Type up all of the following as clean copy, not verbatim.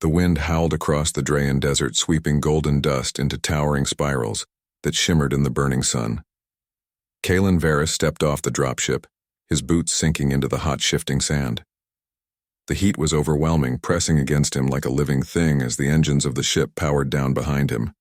The wind howled across the Drayan desert, sweeping golden dust into towering spirals that shimmered in the burning sun. Kalen Varys stepped off the dropship, his boots sinking into the hot, shifting sand. The heat was overwhelming, pressing against him like a living thing as the engines of the ship powered down behind him.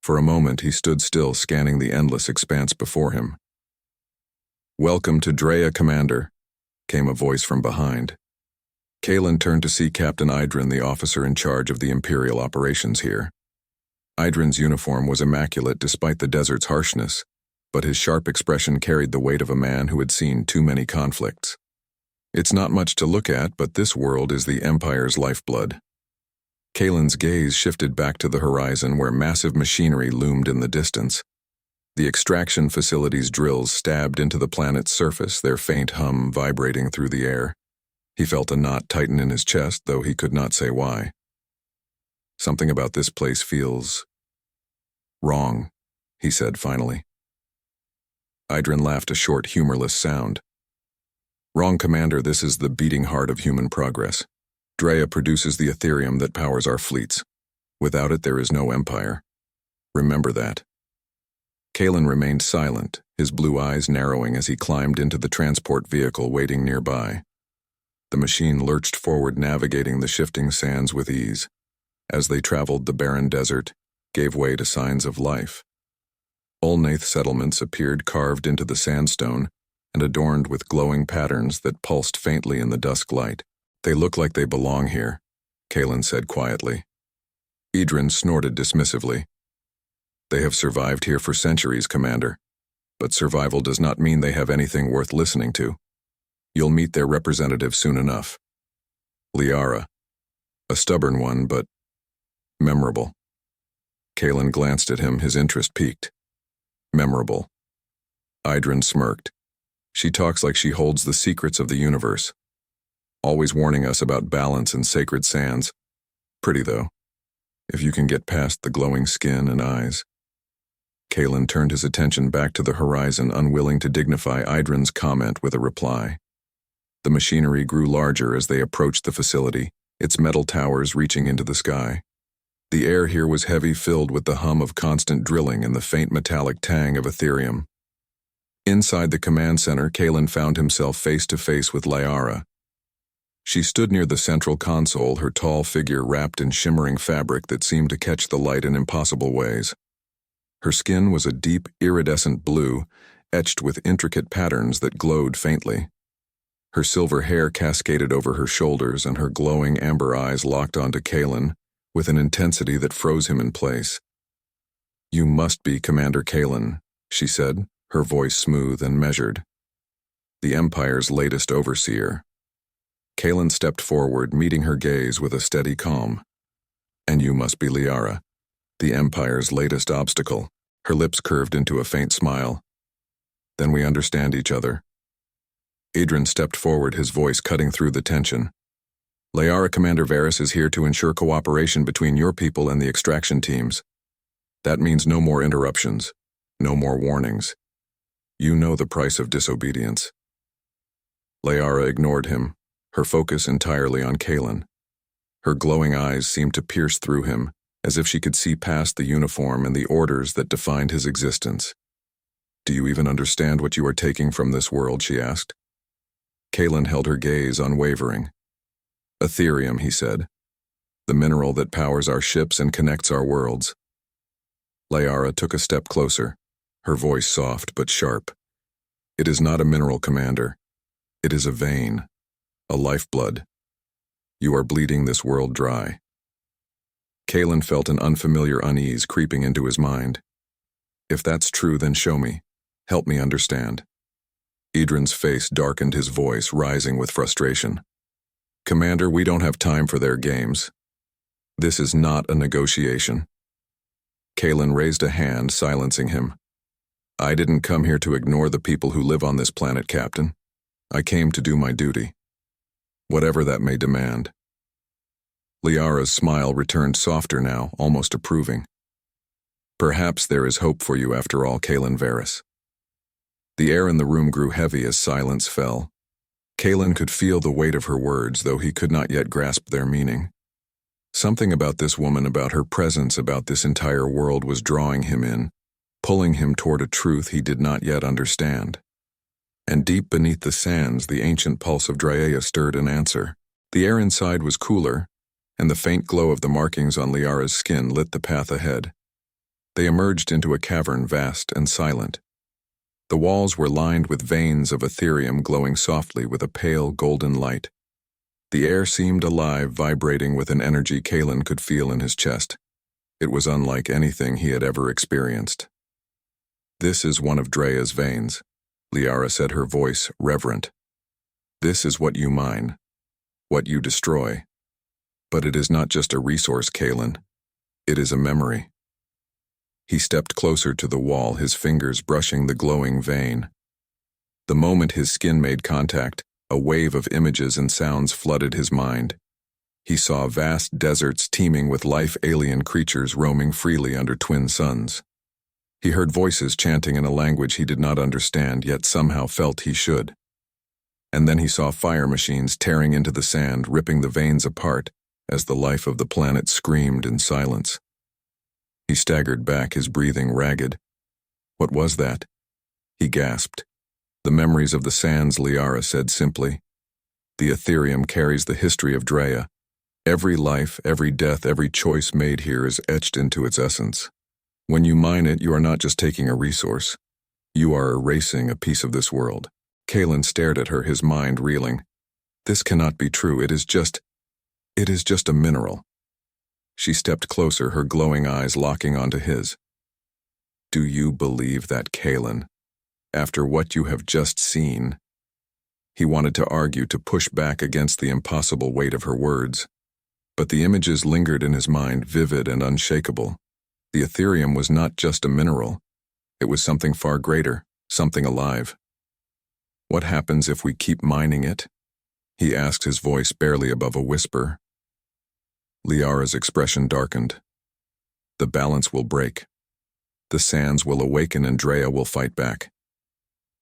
For a moment, he stood still, scanning the endless expanse before him. "Welcome to Drea, Commander," came a voice from behind. Kalen turned to see Captain Idrin, the officer in charge of the Imperial operations here. Idrin's uniform was immaculate despite the desert's harshness, but his sharp expression carried the weight of a man who had seen too many conflicts. It's not much to look at, but this world is the Empire's lifeblood. Kalen's gaze shifted back to the horizon where massive machinery loomed in the distance. The extraction facility's drills stabbed into the planet's surface, their faint hum vibrating through the air. He felt a knot tighten in his chest, though he could not say why. "Something about this place feels wrong," he said finally. Idrin laughed, a short, humorless sound. "Wrong, Commander, this is the beating heart of human progress. Drea produces the Ethereum that powers our fleets. Without it, there is no empire. Remember that." Kalen remained silent, his blue eyes narrowing as he climbed into the transport vehicle waiting nearby. The machine lurched forward, navigating the shifting sands with ease. As they traveled, the barren desert gave way to signs of life. Ulnaith settlements appeared carved into the sandstone and adorned with glowing patterns that pulsed faintly in the dusk light. "They look like they belong here," Kalen said quietly. Idrin snorted dismissively. "They have survived here for centuries, Commander, but survival does not mean they have anything worth listening to. You'll meet their representative soon enough. Liara. A stubborn one, but memorable." Kalen glanced at him, his interest piqued. "Memorable." Idrin smirked. "She talks like she holds the secrets of the universe. Always warning us about balance and sacred sands. Pretty, though, if you can get past the glowing skin and eyes." Kalen turned his attention back to the horizon, unwilling to dignify Idrin's comment with a reply. The machinery grew larger as they approached the facility, its metal towers reaching into the sky. The air here was heavy, filled with the hum of constant drilling and the faint metallic tang of Ethereum. Inside the command center, Kalen found himself face to face with Liara. She stood near the central console, her tall figure wrapped in shimmering fabric that seemed to catch the light in impossible ways. Her skin was a deep, iridescent blue, etched with intricate patterns that glowed faintly. Her silver hair cascaded over her shoulders, and her glowing amber eyes locked onto Kalen with an intensity that froze him in place. "You must be Commander Kalen," she said, her voice smooth and measured. "The Empire's latest overseer." Kalen stepped forward, meeting her gaze with a steady calm. "And you must be Liara, the Empire's latest obstacle." Her lips curved into a faint smile. "Then we understand each other." Idrin stepped forward, his voice cutting through the tension. "Liara, Commander Varys is here to ensure cooperation between your people and the extraction teams. That means no more interruptions, no more warnings. You know the price of disobedience." Liara ignored him, her focus entirely on Kalen. Her glowing eyes seemed to pierce through him, as if she could see past the uniform and the orders that defined his existence. "Do you even understand what you are taking from this world?" she asked. Kalen held her gaze unwavering. "Ethereum," he said. "The mineral that powers our ships and connects our worlds." Liara took a step closer, her voice soft but sharp. "It is not a mineral, Commander. It is a vein, a lifeblood. You are bleeding this world dry." Kalen felt an unfamiliar unease creeping into his mind. "If that's true, then show me. Help me understand." Idrin's face darkened, his voice rising with frustration. "Commander, we don't have time for their games. This is not a negotiation." Kalen raised a hand, silencing him. "I didn't come here to ignore the people who live on this planet, Captain. I came to do my duty, whatever that may demand." Liara's smile returned softer now, almost approving. "Perhaps there is hope for you after all, Kalen Varys." The air in the room grew heavy as silence fell. Kalen could feel the weight of her words, though he could not yet grasp their meaning. Something about this woman, about her presence, about this entire world was drawing him in, pulling him toward a truth he did not yet understand. And deep beneath the sands, the ancient pulse of Drea stirred an answer. The air inside was cooler, and the faint glow of the markings on Liara's skin lit the path ahead. They emerged into a cavern vast and silent. The walls were lined with veins of etherium glowing softly with a pale golden light. The air seemed alive, vibrating with an energy Kalen could feel in his chest. It was unlike anything he had ever experienced. "This is one of Drea's veins," Liara said, her voice reverent. "This is what you mine, what you destroy. But it is not just a resource, Kalen. It is a memory." He stepped closer to the wall, his fingers brushing the glowing vein. The moment his skin made contact, a wave of images and sounds flooded his mind. He saw vast deserts teeming with life, alien creatures roaming freely under twin suns. He heard voices chanting in a language he did not understand, yet somehow felt he should. And then he saw fire machines tearing into the sand, ripping the veins apart as the life of the planet screamed in silence. He staggered back, his breathing ragged. "What was that?" He gasped. "The memories of the sands," Liara said simply. "The etherium carries the history of Drea. Every life, every death, every choice made here is etched into its essence. When you mine it, you are not just taking a resource. You are erasing a piece of this world." Kalen stared at her, his mind reeling. "This cannot be true. It is just a mineral." She stepped closer, her glowing eyes locking onto his. "Do you believe that, Kalen? After what you have just seen?" He wanted to argue, to push back against the impossible weight of her words. But the images lingered in his mind, vivid and unshakable. The etherium was not just a mineral. It was something far greater, something alive. "What happens if we keep mining it?" he asked, his voice barely above a whisper. Liara's expression darkened. "The balance will break. The sands will awaken and Drea will fight back.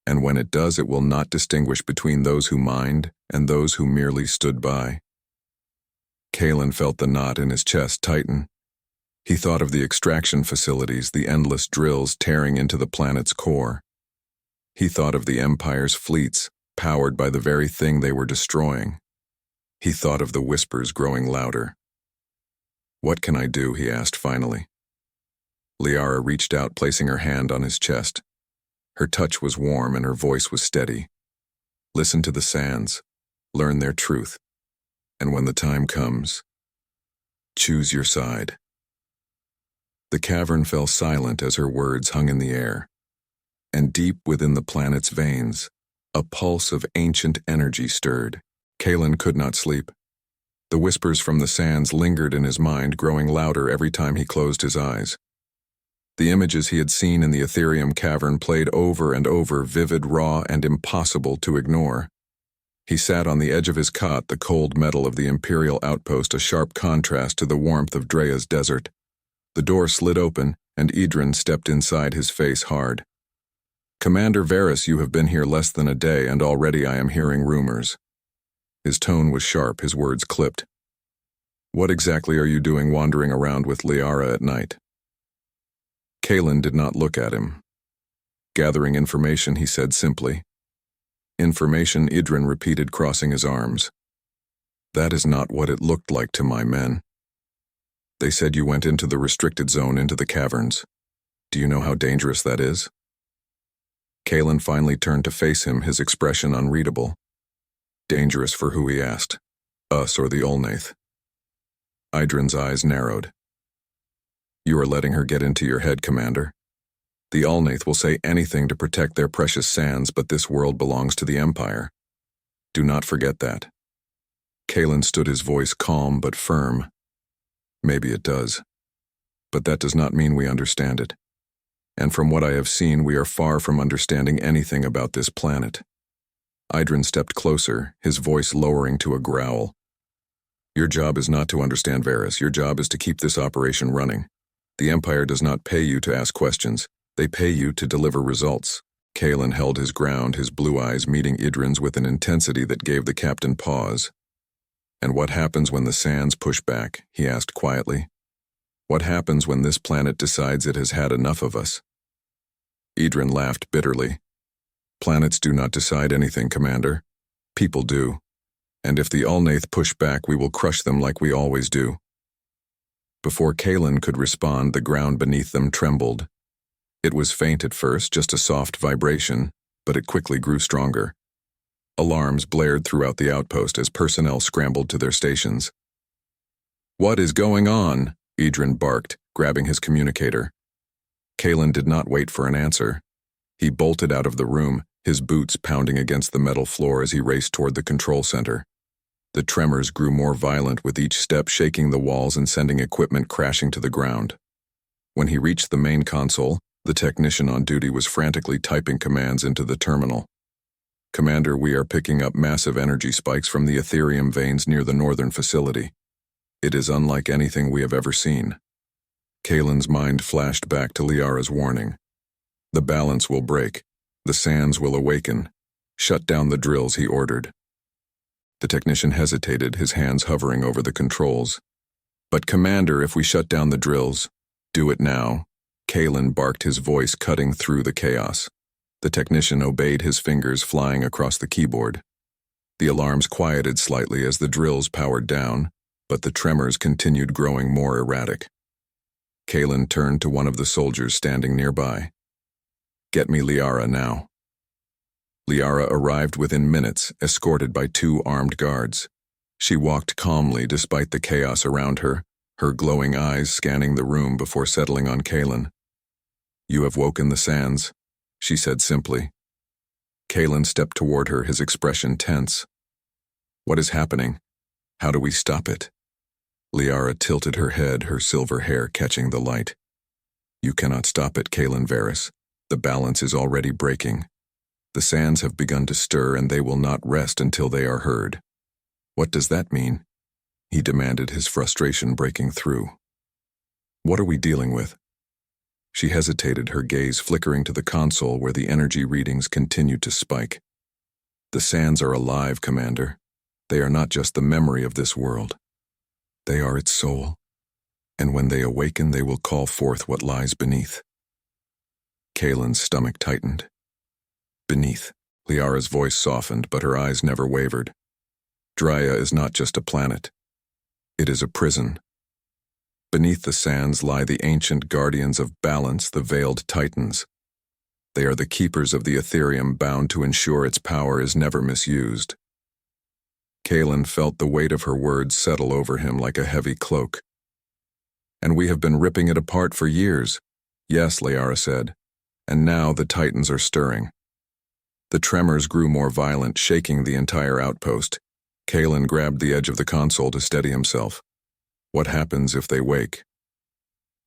And when it does, it will not distinguish between those who mined and those who merely stood by." Kalen felt the knot in his chest tighten. He thought of the extraction facilities, the endless drills tearing into the planet's core. He thought of the Empire's fleets, powered by the very thing they were destroying. He thought of the whispers growing louder. "What can I do?" he asked finally. Liara reached out, placing her hand on his chest. Her touch was warm and her voice was steady. "Listen to the sands. Learn their truth. And when the time comes, choose your side." The cavern fell silent as her words hung in the air. And deep within the planet's veins, a pulse of ancient energy stirred. Kalen could not sleep. The whispers from the sands lingered in his mind, growing louder every time he closed his eyes. The images he had seen in the etherium cavern played over and over, vivid, raw, and impossible to ignore. He sat on the edge of his cot, the cold metal of the Imperial outpost a sharp contrast to the warmth of Drea's desert. The door slid open, and Idrin stepped inside, his face hard. "Commander Varys, you have been here less than a day, and already I am hearing rumors." His tone was sharp, his words clipped. "What exactly are you doing wandering around with Liara at night?" Kalen did not look at him. "Gathering information," he said simply. "Information," Idrin repeated, crossing his arms. "That is not what it looked like to my men. They said you went into the restricted zone, into the caverns. Do you know how dangerous that is?" Kalen finally turned to face him, his expression unreadable. "Dangerous for who?" he asked. "Us or the Olnath?" Idrin's eyes narrowed. "You are letting her get into your head, Commander. The Olnath will say anything to protect their precious sands, but this world belongs to the Empire. Do not forget that." Kalen stood, his voice calm but firm. "Maybe it does. But that does not mean we understand it. And from what I have seen, we are far from understanding anything about this planet." Idrin stepped closer, his voice lowering to a growl. "Your job is not to understand Varys. Your job is to keep this operation running. The Empire does not pay you to ask questions. They pay you to deliver results." Kalen held his ground, his blue eyes meeting Idrin's with an intensity that gave the captain pause. And what happens when the sands push back? He asked quietly. What happens when this planet decides it has had enough of us? Idrin laughed bitterly. Planets do not decide anything, Commander. People do. And if the Ulnaith push back, we will crush them like we always do. Before Kalen could respond, the ground beneath them trembled. It was faint at first, just a soft vibration, but it quickly grew stronger. Alarms blared throughout the outpost as personnel scrambled to their stations. What is going on? Idrin barked, grabbing his communicator. Kalen did not wait for an answer. He bolted out of the room, his boots pounding against the metal floor as he raced toward the control center. The tremors grew more violent with each step, shaking the walls and sending equipment crashing to the ground. When he reached the main console, the technician on duty was frantically typing commands into the terminal. Commander, we are picking up massive energy spikes from the Ethereum veins near the northern facility. It is unlike anything we have ever seen. Kalen's mind flashed back to Liara's warning. The balance will break. The sands will awaken. Shut down the drills, he ordered. The technician hesitated, his hands hovering over the controls. But Commander, if we shut down the drills, do it now. Kalen barked, his voice cutting through the chaos. The technician obeyed, his fingers flying across the keyboard. The alarms quieted slightly as the drills powered down, but the tremors continued growing more erratic. Kalen turned to one of the soldiers standing nearby. Get me Liara now. Liara arrived within minutes, escorted by 2 armed guards. She walked calmly despite the chaos around her, her glowing eyes scanning the room before settling on Kalen. You have woken the sands, she said simply. Kalen stepped toward her, his expression tense. What is happening? How do we stop it? Liara tilted her head, her silver hair catching the light. You cannot stop it, Kalen Varys. The balance is already breaking. The sands have begun to stir, and they will not rest until they are heard. What does that mean? He demanded, his frustration breaking through. What are we dealing with? She hesitated, her gaze flickering to the console where the energy readings continued to spike. The sands are alive, Commander. They are not just the memory of this world. They are its soul. And when they awaken, they will call forth what lies beneath. Kalen's stomach tightened. Beneath. Liara's voice softened, but her eyes never wavered. Drya is not just a planet. It is a prison. Beneath the sands lie the ancient guardians of balance, the veiled titans. They are the keepers of the Ethereum, bound to ensure its power is never misused. Kalen felt the weight of her words settle over him like a heavy cloak. And we have been ripping it apart for years. Yes, Liara said. And now the titans are stirring. The tremors grew more violent, shaking the entire outpost. Kalen grabbed the edge of the console to steady himself. What happens if they wake?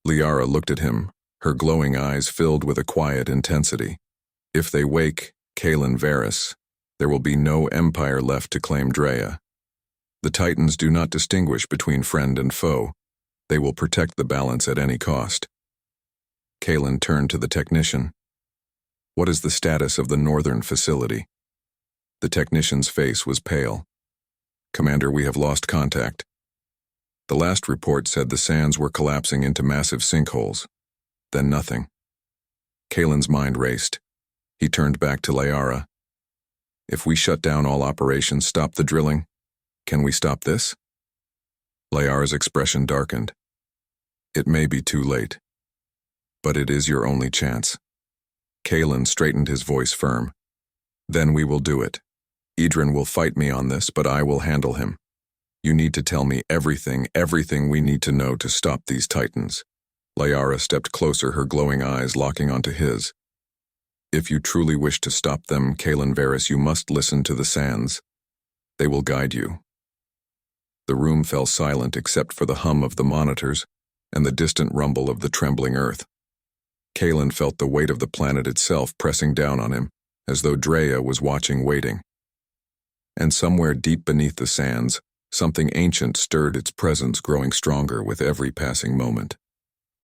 Liara looked at him, her glowing eyes filled with a quiet intensity. If they wake, Kalen Varys, there will be no empire left to claim Drya. The Titans do not distinguish between friend and foe. They will protect the balance at any cost. Kalen turned to the technician. What is the status of the northern facility? The technician's face was pale. Commander, we have lost contact. The last report said the sands were collapsing into massive sinkholes. Then nothing. Kalen's mind raced. He turned back to Liara. If we shut down all operations, stop the drilling, can we stop this? Liara's expression darkened. It may be too late. But it is your only chance. Kalen straightened his voice firm. Then we will do it. Idrin will fight me on this, but I will handle him. You need to tell me everything we need to know to stop these titans. Liara stepped closer, her glowing eyes locking onto his. If you truly wish to stop them, Kalen Varys, you must listen to the sands. They will guide you. The room fell silent except for the hum of the monitors and the distant rumble of the trembling earth. Kalen felt the weight of the planet itself pressing down on him, as though Drya was watching, waiting. And somewhere deep beneath the sands, something ancient stirred, its presence growing stronger with every passing moment.